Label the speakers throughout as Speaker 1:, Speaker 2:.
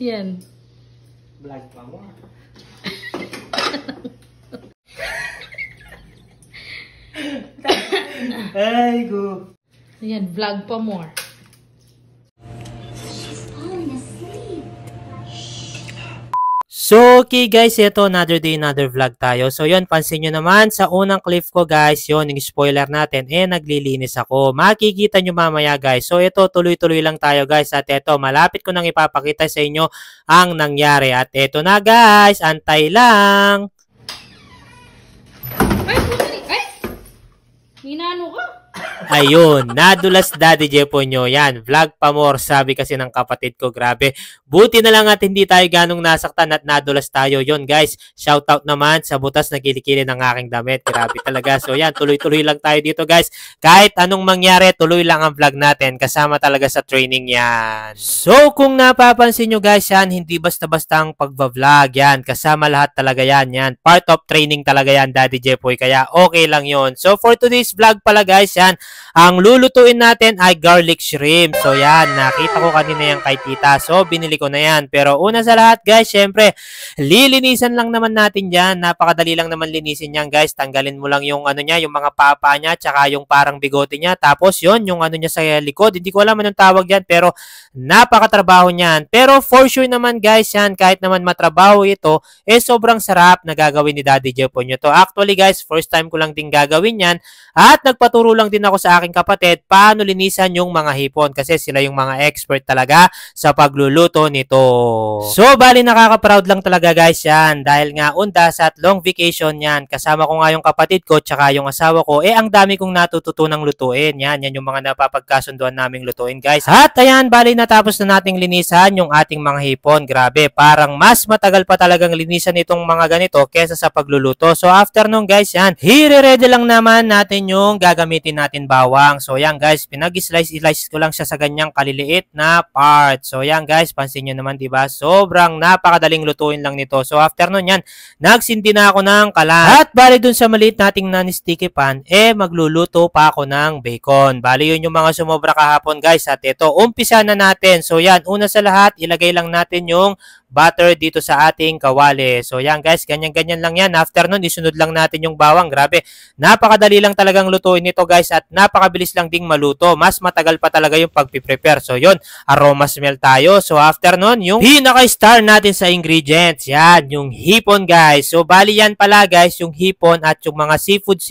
Speaker 1: Yan.
Speaker 2: Vlog pa mo. Ay, go.
Speaker 1: Yan, vlog pa more.
Speaker 2: So, okay guys, ito another day, another vlog tayo. So, yun, pansin nyo naman, sa unang clip ko guys, yun, yung spoiler natin, naglilinis ako. Makikita nyo mamaya guys. So, ito, tuloy-tuloy lang tayo guys. At ito, malapit ko nang ipapakita sa inyo ang nangyari. At ito na guys, antay lang.
Speaker 1: Ay! Ninano ka?
Speaker 2: Ayun, nadulas Daddy Jepo nyo. Yan, vlog pa more, sabi kasi ng kapatid ko. Grabe. Buti na lang at hindi tayo ganong nasaktan at nadulas tayo. Yun guys, shoutout naman sa butas na kilikili ng aking damit. Grabe talaga. So yan, tuloy-tuloy lang tayo dito guys. Kahit anong mangyari, tuloy lang ang vlog natin. Kasama talaga sa training yan. So kung napapansin nyo guys, yan, hindi basta-basta ang pagbablog. Yan, kasama lahat talaga yan. Yan, part of training talaga yan Daddy Jepoy. Kaya okay lang yun. So for today's vlog pala guys, yan, ang lulutuin natin ay garlic shrimp. So yan, nakita ko kanina yung kay tita. So binili ko na yan. Pero una sa lahat guys, syempre, lilinisan lang naman natin yan. Napakadali lang naman linisin yan guys. Tanggalin mo lang yung ano niya, yung mga papa niya, tsaka yung parang bigote niya. Tapos yun, yung ano niya sa likod. Hindi ko alam anong tawag yan, pero napakatrabaho niyan. Pero for sure naman guys, yan, kahit naman matrabaho ito, sobrang sarap na gagawin ni Daddy Jepo nyo to. Actually guys, first time ko lang din gagawin yan. At nagpaturo lang din ako sa aking kapatid paano linisan yung mga hipon kasi sila yung mga expert talaga sa pagluluto nito. So, bali nakaka-proud lang talaga guys yan dahil nga undas at long vacation yan. Kasama ko nga yung kapatid ko tsaka yung asawa ko. Ang dami kong natututunang lutuin. Yan yung mga napapagkasunduan naming lutuin guys. At ayan, bali natapos na nating linisan yung ating mga hipon. Grabe, parang mas matagal pa talagang linisan itong mga ganito kesa sa pagluluto. So, after nung guys yan, hire-ready lang naman natin yung gagamitin natin bawang. So yan guys, pinag-slice ko lang siya sa ganyang kaliliit na part. So yan guys, pansin nyo naman diba? Sobrang napakadaling lutuin lang nito. So after nun yan, nagsindi na ako ng kalan. At bali dun sa maliit nating non-sticky pan, magluluto pa ako ng bacon. Bali yun yung mga sumobra kahapon guys. At ito, umpisa na natin. So yan, una sa lahat, ilagay lang natin yung butter dito sa ating kawali. So yan guys, ganyan-ganyan lang yan. After nun, isunod lang natin yung bawang. Grabe, napakadali lang talagang lutuin nito guys at napakabilis lang ding maluto. Mas matagal pa talaga yung pagpiprepare. So yun, aroma smell tayo. So after nun, yung pinaka-star natin sa ingredients. Yan, yung hipon guys. So bali yan pala guys, yung hipon at yung mga seafood,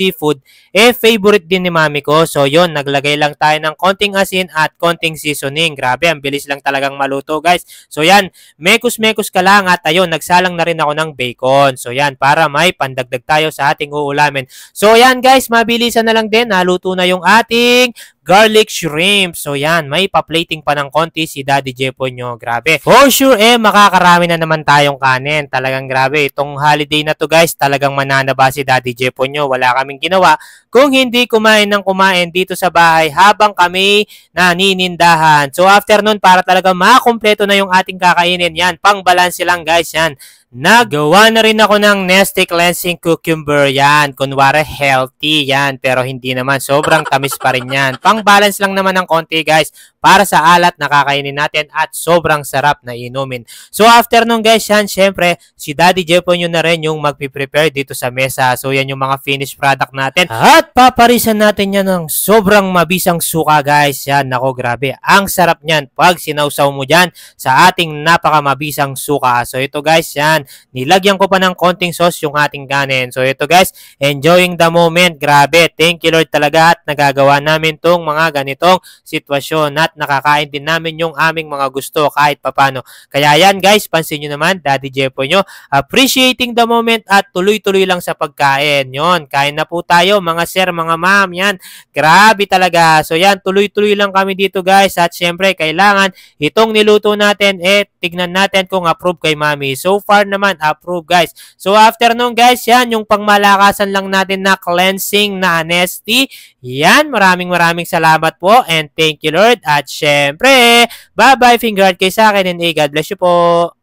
Speaker 2: favorite din ni mami ko. So yun, naglagay lang tayo ng konting asin at konting seasoning. Grabe, ang bilis lang talagang maluto guys. So yan, mekos ka lang at ayun, nagsalang na rin ako ng bacon. So yan, para may pandagdag tayo sa ating uulamin. So yan guys, mabilisan na lang din. Naluto na yung ating garlic shrimp. So yan, may pa-plating pa ng konti si Daddy Jepo nyo. Grabe. For sure makakarami na naman tayong kanin. Talagang grabe. Itong holiday na to guys, talagang mananaba si Daddy Jepo nyo. Wala kaming ginawa kung hindi kumain ng kumain dito sa bahay habang kami naninindahan. So after nun, para talaga makumpleto na yung ating kakainin. Yan, pang balance lang guys yan. Nagawa na rin ako ng Nestle Cleansing Cucumber. Yan, kunwari healthy yan, pero hindi naman, sobrang tamis pa rin yan. Pang balance lang naman ng konti guys, para sa alat na kakainin natin at sobrang sarap na inumin. So after nung guys yan, syempre si Daddy Jepo nyo na rin yung magpiprepare dito sa mesa. So yan yung mga finished product natin at paparisan natin yan ng sobrang mabisang suka guys. Yan, nako grabe, ang sarap nyan pag sinausaw mo dyan sa ating napakamabisang suka. So ito guys, yan, nilagyan ko pa ng konting sauce yung ating kanin. So ito guys, enjoying the moment. Grabe, thank you Lord talaga at nagagawa namin tong mga ganitong sitwasyon at nakakain din namin yung aming mga gusto kahit papano. Kaya yan guys, pansin nyo naman, Daddy Jepo nyo, appreciating the moment at tuloy-tuloy lang sa pagkain. Yon, kain na po tayo mga sir, mga ma'am. Yan, grabe talaga. So yan, tuloy-tuloy lang kami dito guys at syempre kailangan itong niluto natin, tignan natin kung approve kay mami. So far naman, approve guys. So after nun guys, yan, yung pangmalakasan lang natin na cleansing na Nestle. Yan, maraming salamat po and thank you Lord. At syempre, bye-bye, finger heart kayo sa akin and God bless you po.